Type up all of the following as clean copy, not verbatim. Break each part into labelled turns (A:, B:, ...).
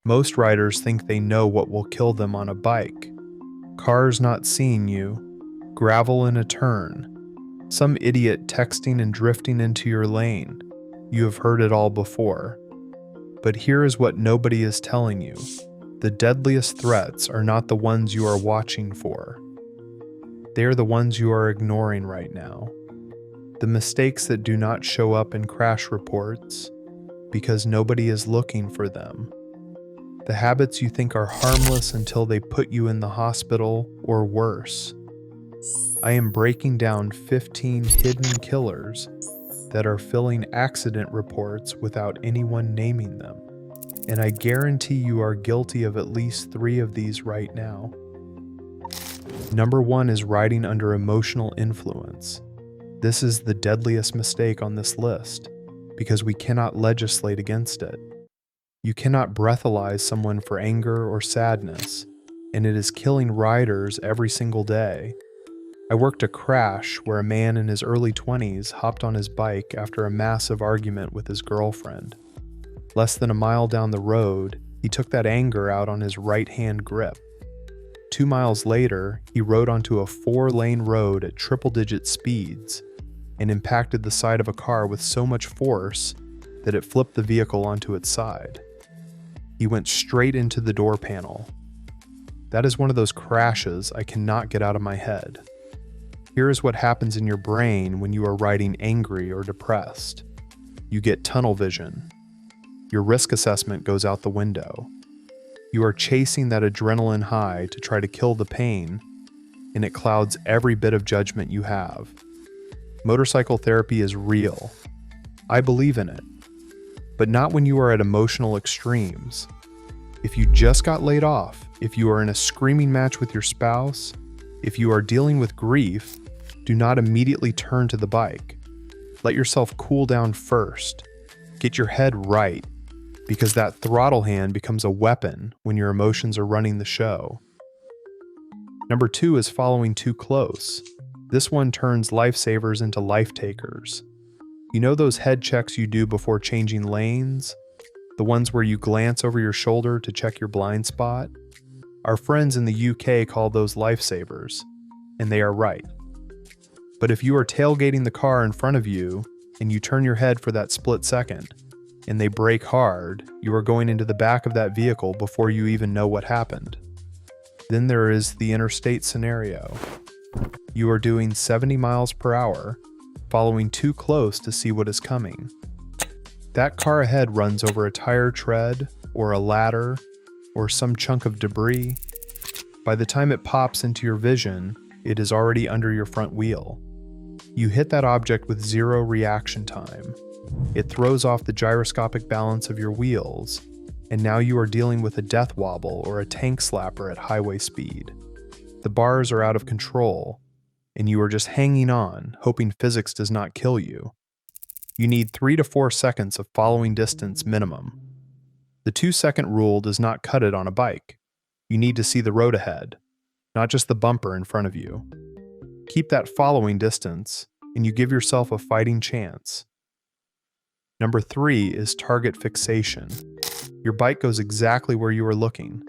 A: Most riders think they know what will kill them on a bike. Cars not seeing you, gravel in a turn, some idiot texting and drifting into your lane. You have heard it all before. But here is what nobody is telling you. The deadliest threats are not the ones you are watching for. They are the ones you are ignoring right now. The mistakes that do not show up in crash reports because nobody is looking for them. The habits you think are harmless until they put you in the hospital or worse. I am breaking down 15 hidden killers that are filling accident reports without anyone naming them. And I guarantee you are guilty of at least 3 of these right now. Number 1 is riding under emotional influence. This is the deadliest mistake on this list because we cannot legislate against it. You cannot breathalyze someone for anger or sadness, and it is killing riders every single day. I worked a crash where a man in his early 20s hopped on his bike after a massive argument with his girlfriend. Less than a mile down the road, he took that anger out on his right-hand grip. 2 miles later, he rode onto a 4-lane road at triple-digit speeds and impacted the side of a car with so much force that it flipped the vehicle onto its side. He went straight into the door panel. That is one of those crashes I cannot get out of my head. Here is what happens in your brain when you are riding angry or depressed. You get tunnel vision. Your risk assessment goes out the window. You are chasing that adrenaline high to try to kill the pain, and it clouds every bit of judgment you have. Motorcycle therapy is real. I believe in it. But not when you are at emotional extremes. If you just got laid off, if you are in a screaming match with your spouse, if you are dealing with grief, do not immediately turn to the bike. Let yourself cool down first. Get your head right, because that throttle hand becomes a weapon when your emotions are running the show. Number 2 is following too close. This one turns lifesavers into life takers. You know those head checks you do before changing lanes? The ones where you glance over your shoulder to check your blind spot? Our friends in the UK call those lifesavers, and they are right. But if you are tailgating the car in front of you, and you turn your head for that split second, and they brake hard, you are going into the back of that vehicle before you even know what happened. Then there is the interstate scenario. You are doing 70 miles per hour, following too close to see what is coming. That car ahead runs over a tire tread, or a ladder, or some chunk of debris. By the time it pops into your vision, it is already under your front wheel. You hit that object with 0 reaction time. It throws off the gyroscopic balance of your wheels, and now you are dealing with a death wobble or a tank slapper at highway speed. The bars are out of control, and you are just hanging on, hoping physics does not kill you. You need 3 to 4 seconds of following distance minimum. The 2-second rule does not cut it on a bike. You need to see the road ahead, not just the bumper in front of you. Keep that following distance, and you give yourself a fighting chance. Number 3 is target fixation. Your bike goes exactly where you are looking.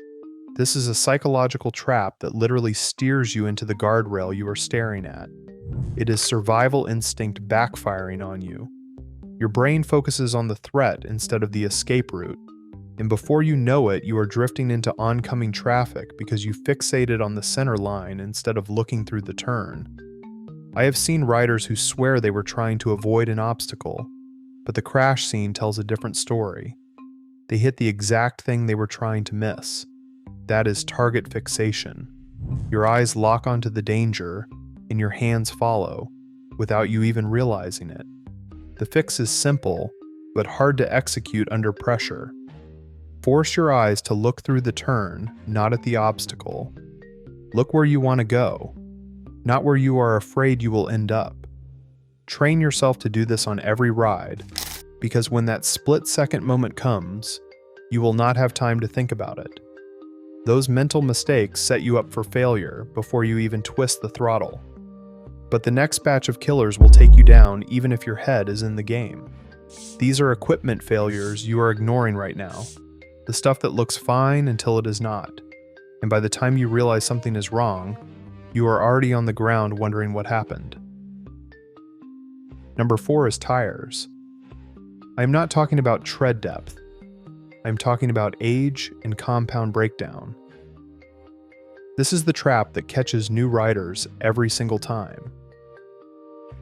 A: This is a psychological trap that literally steers you into the guardrail you are staring at. It is survival instinct backfiring on you. Your brain focuses on the threat instead of the escape route, and before you know it, you are drifting into oncoming traffic because you fixated on the center line instead of looking through the turn. I have seen riders who swear they were trying to avoid an obstacle, but the crash scene tells a different story. They hit the exact thing they were trying to miss. That is target fixation. Your eyes lock onto the danger, and your hands follow, without you even realizing it. The fix is simple, but hard to execute under pressure. Force your eyes to look through the turn, not at the obstacle. Look where you want to go, not where you are afraid you will end up. Train yourself to do this on every ride, because when that split-second moment comes, you will not have time to think about it. Those mental mistakes set you up for failure before you even twist the throttle. But the next batch of killers will take you down even if your head is in the game. These are equipment failures you are ignoring right now. The stuff that looks fine until it is not. And by the time you realize something is wrong, you are already on the ground wondering what happened. Number 4 is tires. I am not talking about tread depth. I am talking about age and compound breakdown. This is the trap that catches new riders every single time.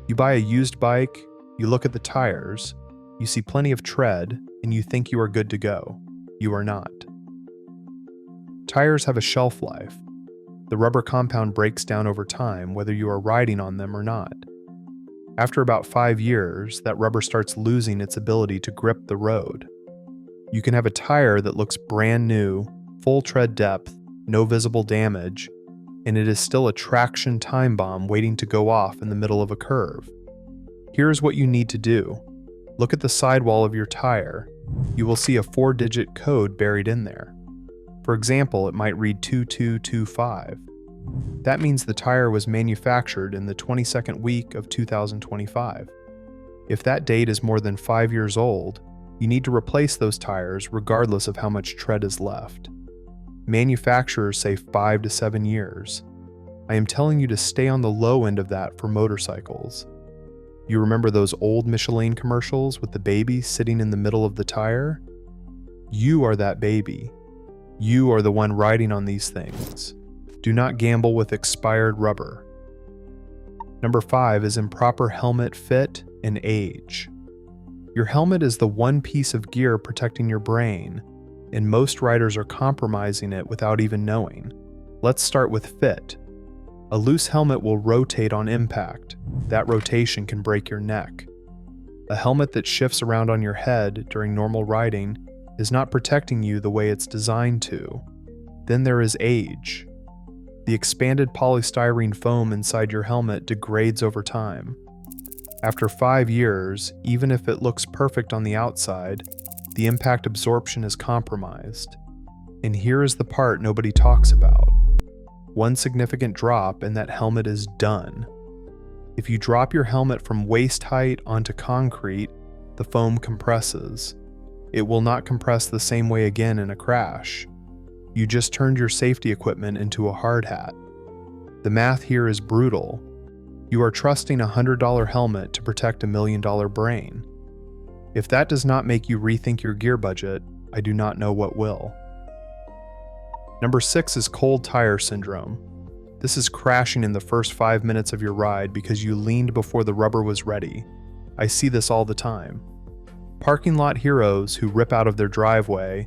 A: You buy a used bike, you look at the tires, you see plenty of tread, and you think you are good to go. You are not. Tires have a shelf life. The rubber compound breaks down over time, whether you are riding on them or not. After about 5 years, that rubber starts losing its ability to grip the road. You can have a tire that looks brand new, full tread depth, no visible damage, and it is still a traction time bomb waiting to go off in the middle of a curve. Here's what you need to do. Look at the sidewall of your tire. You will see a 4-digit code buried in there. For example, it might read 2225. That means the tire was manufactured in the 22nd week of 2025. If that date is more than 5 years old, you need to replace those tires regardless of how much tread is left. Manufacturers say 5 to 7 years. I am telling you to stay on the low end of that for motorcycles. You remember those old Michelin commercials with the baby sitting in the middle of the tire? You are that baby. You are the one riding on these things. Do not gamble with expired rubber. Number 5 is improper helmet fit and age. Your helmet is the one piece of gear protecting your brain, and most riders are compromising it without even knowing. Let's start with fit. A loose helmet will rotate on impact. That rotation can break your neck. A helmet that shifts around on your head during normal riding is not protecting you the way it's designed to. Then there is age. The expanded polystyrene foam inside your helmet degrades over time. After 5 years, even if it looks perfect on the outside, the impact absorption is compromised. And here is the part nobody talks about. One significant drop and that helmet is done. If you drop your helmet from waist height onto concrete, the foam compresses. It will not compress the same way again in a crash. You just turned your safety equipment into a hard hat. The math here is brutal. You are trusting a $100 helmet to protect a $1 million brain. If that does not make you rethink your gear budget, I do not know what will. Number 6 is cold tire syndrome. This is crashing in the first 5 minutes of your ride because you leaned before the rubber was ready. I see this all the time. Parking lot heroes who rip out of their driveway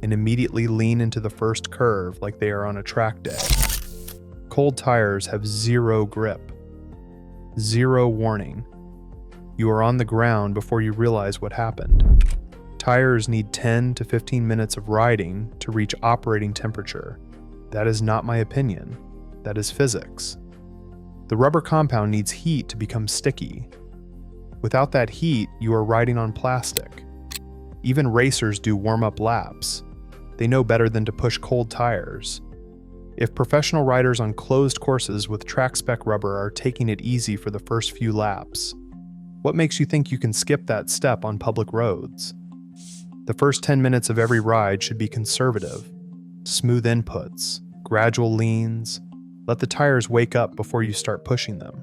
A: and immediately lean into the first curve like they are on a track day. Cold tires have zero grip. Zero warning. You are on the ground before you realize what happened. Tires need 10 to 15 minutes of riding to reach operating temperature. That is not my opinion. That is physics. The rubber compound needs heat to become sticky. Without that heat, you are riding on plastic. Even racers do warm-up laps. They know better than to push cold tires. If professional riders on closed courses with track spec rubber are taking it easy for the first few laps, what makes you think you can skip that step on public roads? The first 10 minutes of every ride should be conservative. Smooth inputs, gradual leans. Let the tires wake up before you start pushing them.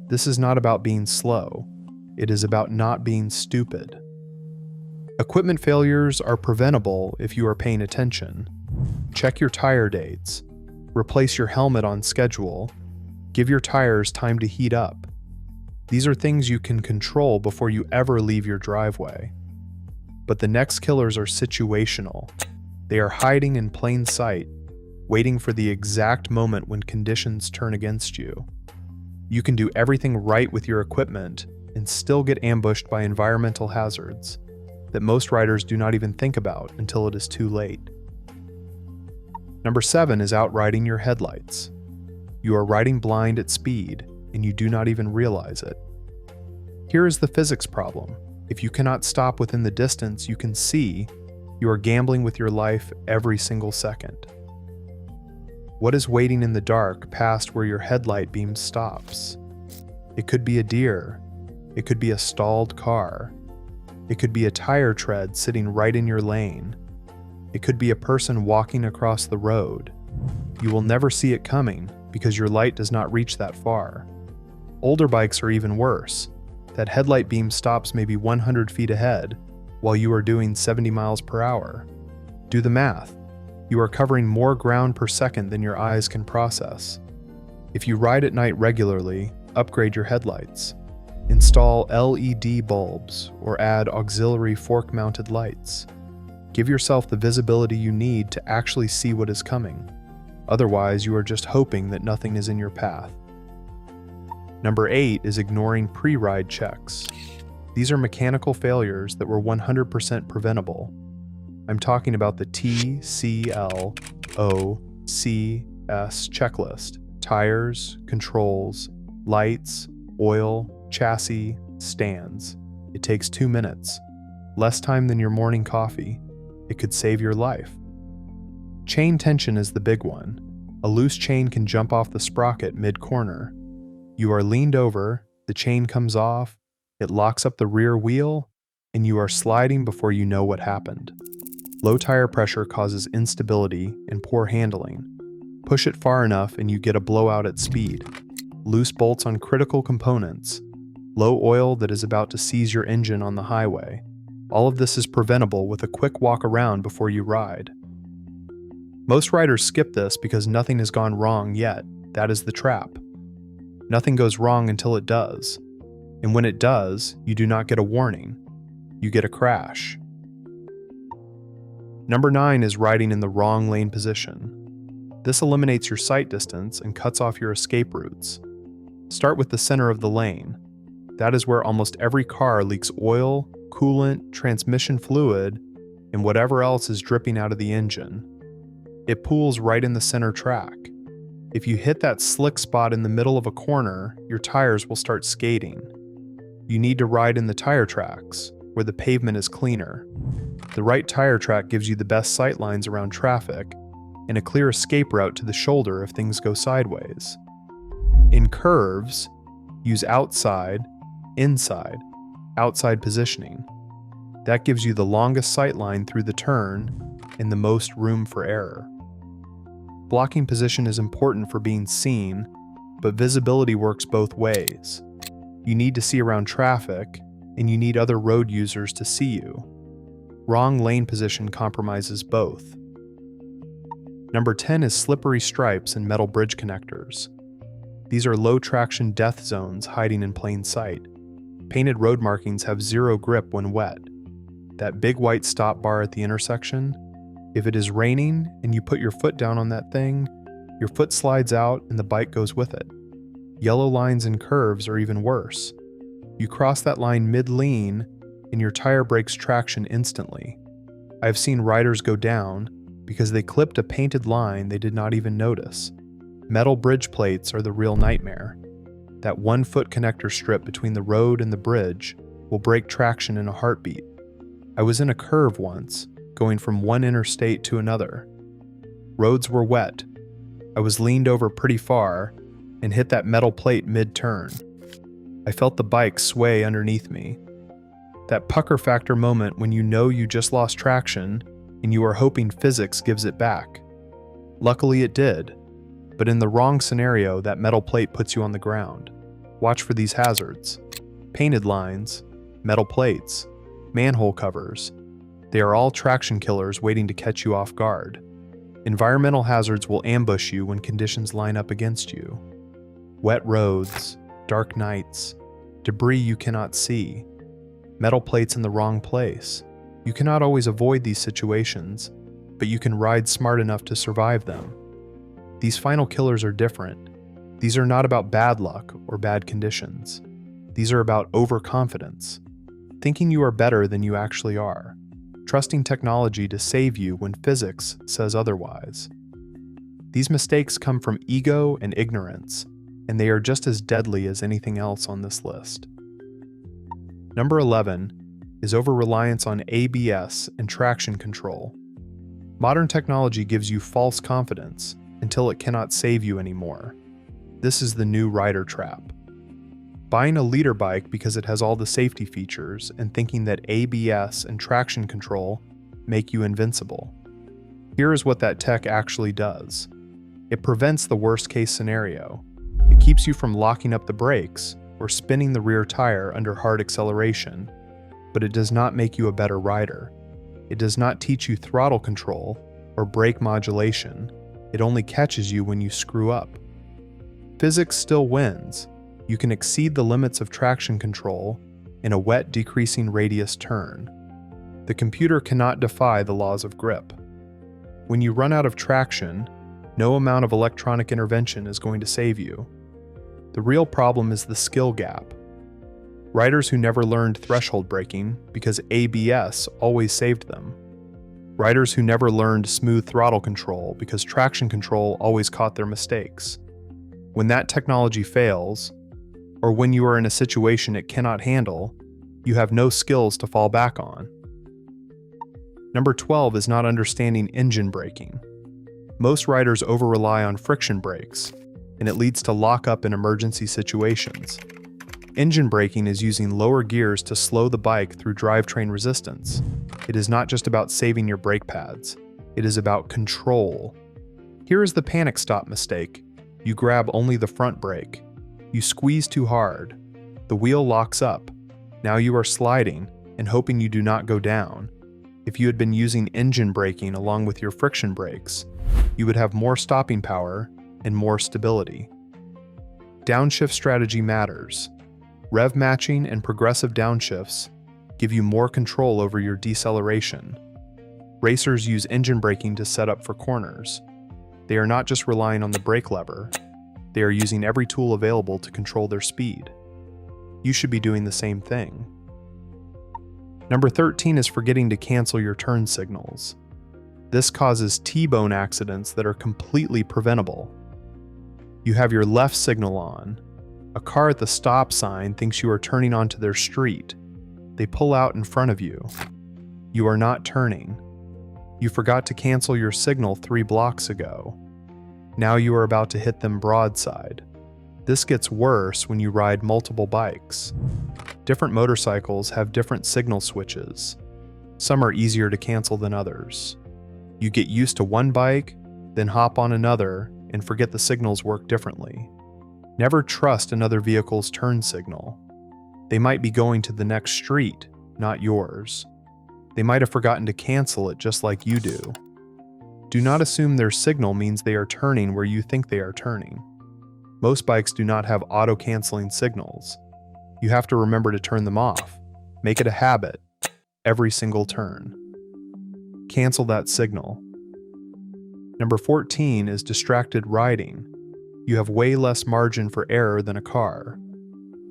A: This is not about being slow. It is about not being stupid. Equipment failures are preventable if you are paying attention. Check your tire dates. Replace your helmet on schedule. Give your tires time to heat up. These are things you can control before you ever leave your driveway. But the next killers are situational. They are hiding in plain sight, waiting for the exact moment when conditions turn against you. You can do everything right with your equipment and still get ambushed by environmental hazards that most riders do not even think about until it is too late. Number 7 is outriding your headlights. You are riding blind at speed, and you do not even realize it. Here is the physics problem. If you cannot stop within the distance you can see, you are gambling with your life every single second. What is waiting in the dark past where your headlight beam stops? It could be a deer. It could be a stalled car. It could be a tire tread sitting right in your lane. It could be a person walking across the road. You will never see it coming because your light does not reach that far. Older bikes are even worse. That headlight beam stops maybe 100 feet ahead while you are doing 70 miles per hour. Do the math. You are covering more ground per second than your eyes can process. If you ride at night regularly, upgrade your headlights. Install LED bulbs or add auxiliary fork-mounted lights. Give yourself the visibility you need to actually see what is coming. Otherwise, you are just hoping that nothing is in your path. Number 8 is ignoring pre-ride checks. These are mechanical failures that were 100% preventable. I'm talking about the TCLOCS checklist. Tires, controls, lights, oil, chassis, stands. It takes 2 minutes. Less time than your morning coffee. It could save your life. Chain tension is the big one. A loose chain can jump off the sprocket mid-corner. You are leaned over, the chain comes off, it locks up the rear wheel, and you are sliding before you know what happened. Low tire pressure causes instability and poor handling. Push it far enough and you get a blowout at speed. Loose bolts on critical components. Low oil that is about to seize your engine on the highway. All of this is preventable with a quick walk around before you ride. Most riders skip this because nothing has gone wrong yet. That is the trap. Nothing goes wrong until it does. And when it does, you do not get a warning. You get a crash. Number 9 is riding in the wrong lane position. This eliminates your sight distance and cuts off your escape routes. Start with the center of the lane. That is where almost every car leaks oil, coolant, transmission fluid, and whatever else is dripping out of the engine. It pools right in the center track. If you hit that slick spot in the middle of a corner, your tires will start skating. You need to ride in the tire tracks, where the pavement is cleaner. The right tire track gives you the best sight lines around traffic, and a clear escape route to the shoulder if things go sideways. In curves, use outside, inside, outside positioning. That gives you the longest sight line through the turn and the most room for error. Blocking position is important for being seen, but visibility works both ways. You need to see around traffic, and you need other road users to see you. Wrong lane position compromises both. Number 10 is slippery stripes and metal bridge connectors. These are low traction death zones hiding in plain sight. Painted road markings have zero grip when wet. That big white stop bar at the intersection, if it is raining and you put your foot down on that thing, your foot slides out and the bike goes with it. Yellow lines and curves are even worse. You cross that line mid-lean and your tire breaks traction instantly. I've seen riders go down because they clipped a painted line they did not even notice. Metal bridge plates are the real nightmare. That 1-foot connector strip between the road and the bridge will break traction in a heartbeat. I was in a curve once, going from one interstate to another. Roads were wet. I was leaned over pretty far and hit that metal plate mid-turn. I felt the bike sway underneath me. That pucker factor moment when you know you just lost traction and you are hoping physics gives it back. Luckily it did, but in the wrong scenario, that metal plate puts you on the ground. Watch for these hazards. Painted lines, metal plates, manhole covers. They are all traction killers waiting to catch you off guard. Environmental hazards will ambush you when conditions line up against you. Wet roads, dark nights, debris you cannot see, metal plates in the wrong place. You cannot always avoid these situations, but you can ride smart enough to survive them. These final killers are different. These are not about bad luck or bad conditions. These are about overconfidence, thinking you are better than you actually are, trusting technology to save you when physics says otherwise. These mistakes come from ego and ignorance, and they are just as deadly as anything else on this list. Number 11 is over-reliance on ABS and traction control. Modern technology gives you false confidence until it cannot save you anymore. This is the new rider trap. Buying a leader bike because it has all the safety features and thinking that ABS and traction control make you invincible. Here is what that tech actually does. It prevents the worst-case scenario. It keeps you from locking up the brakes or spinning the rear tire under hard acceleration, but it does not make you a better rider. It does not teach you throttle control or brake modulation. It only catches you when you screw up. Physics still wins. You can exceed the limits of traction control in a wet decreasing radius turn. The computer cannot defy the laws of grip. When you run out of traction, no amount of electronic intervention is going to save you. The real problem is the skill gap. Riders who never learned threshold braking because ABS always saved them. Riders who never learned smooth throttle control because traction control always caught their mistakes. When that technology fails, or when you are in a situation it cannot handle, you have no skills to fall back on. Number 12 is not understanding engine braking. Most riders over-rely on friction brakes, and it leads to lockup in emergency situations. Engine braking is using lower gears to slow the bike through drivetrain resistance. It is not just about saving your brake pads. It is about control. Here is the panic stop mistake. You grab only the front brake. You squeeze too hard. The wheel locks up. Now you are sliding and hoping you do not go down. If you had been using engine braking along with your friction brakes, you would have more stopping power and more stability. Downshift strategy matters. Rev matching and progressive downshifts give you more control over your deceleration. Racers use engine braking to set up for corners. They are not just relying on the brake lever, they are using every tool available to control their speed. You should be doing the same thing. Number 13 is forgetting to cancel your turn signals. This causes T-bone accidents that are completely preventable. You have your left signal on. A car at the stop sign thinks you are turning onto their street. They pull out in front of you. You are not turning. You forgot to cancel your signal 3 blocks ago. Now you are about to hit them broadside. This gets worse when you ride multiple bikes. Different motorcycles have different signal switches. Some are easier to cancel than others. You get used to one bike, then hop on another, and forget the signals work differently. Never trust another vehicle's turn signal. They might be going to the next street, not yours. They might have forgotten to cancel it just like you do. Do not assume their signal means they are turning where you think they are turning. Most bikes do not have auto-canceling signals. You have to remember to turn them off. Make it a habit, every single turn. Cancel that signal. Number 14 is distracted riding. You have way less margin for error than a car.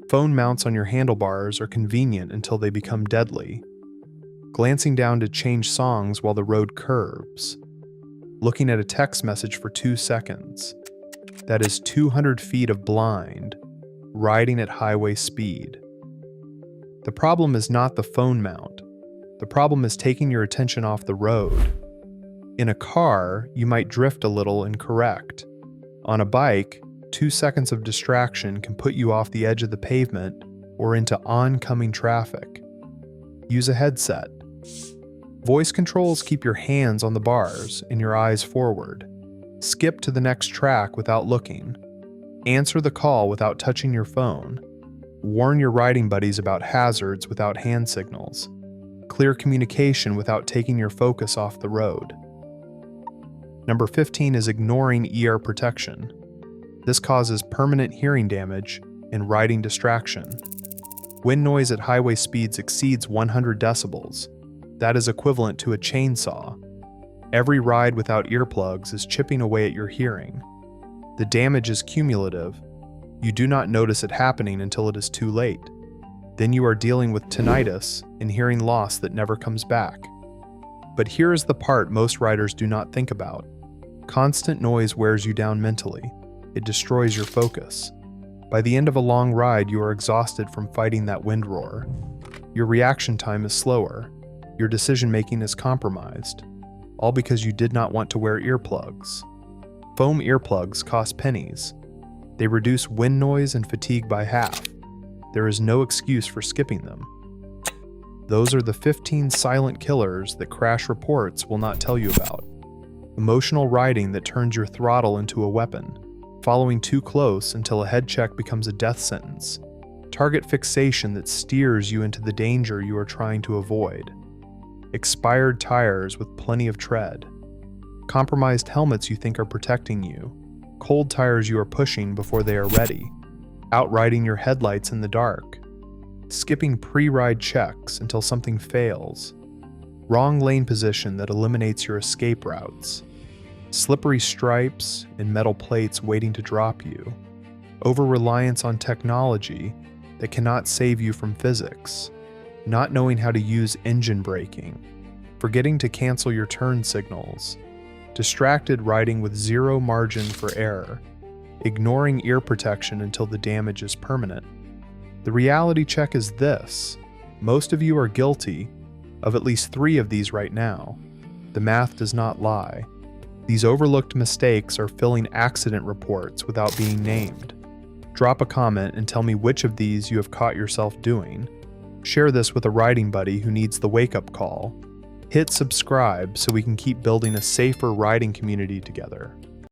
A: Phone mounts on your handlebars are convenient until they become deadly. Glancing down to change songs while the road curves. Looking at a text message for 2 seconds. That is 200 feet of blind, riding at highway speed. The problem is not the phone mount. The problem is taking your attention off the road. In a car, you might drift a little and correct. On a bike, 2 seconds of distraction can put you off the edge of the pavement or into oncoming traffic. Use a headset. Voice controls keep your hands on the bars and your eyes forward. Skip to the next track without looking. Answer the call without touching your phone. Warn your riding buddies about hazards without hand signals. Clear communication without taking your focus off the road. Number 15 is ignoring ear protection. This causes permanent hearing damage and riding distraction. Wind noise at highway speeds exceeds 100 decibels. That is equivalent to a chainsaw. Every ride without earplugs is chipping away at your hearing. The damage is cumulative. You do not notice it happening until it is too late. Then you are dealing with tinnitus and hearing loss that never comes back. But here is the part most riders do not think about. Constant noise wears you down mentally. It destroys your focus. By the end of a long ride, you are exhausted from fighting that wind roar. Your reaction time is slower. Your decision-making is compromised. All because you did not want to wear earplugs. Foam earplugs cost pennies. They reduce wind noise and fatigue by half. There is no excuse for skipping them. Those are the 15 silent killers that crash reports will not tell you about. Emotional riding that turns your throttle into a weapon. Following too close until a head check becomes a death sentence. Target fixation that steers you into the danger you are trying to avoid. Expired tires with plenty of tread. Compromised helmets you think are protecting you. Cold tires you are pushing before they are ready. Outriding your headlights in the dark. Skipping pre-ride checks until something fails. Wrong lane position that eliminates your escape routes. Slippery stripes and metal plates waiting to drop you. Over-reliance on technology that cannot save you from physics. Not knowing how to use engine braking. Forgetting to cancel your turn signals. Distracted riding with zero margin for error. Ignoring ear protection until the damage is permanent. The reality check is this: most of you are guilty of at least 3 of these right now. The math does not lie. These overlooked mistakes are filling accident reports without being named. Drop a comment and tell me which of these you have caught yourself doing. Share this with a riding buddy who needs the wake-up call. Hit subscribe so we can keep building a safer riding community together.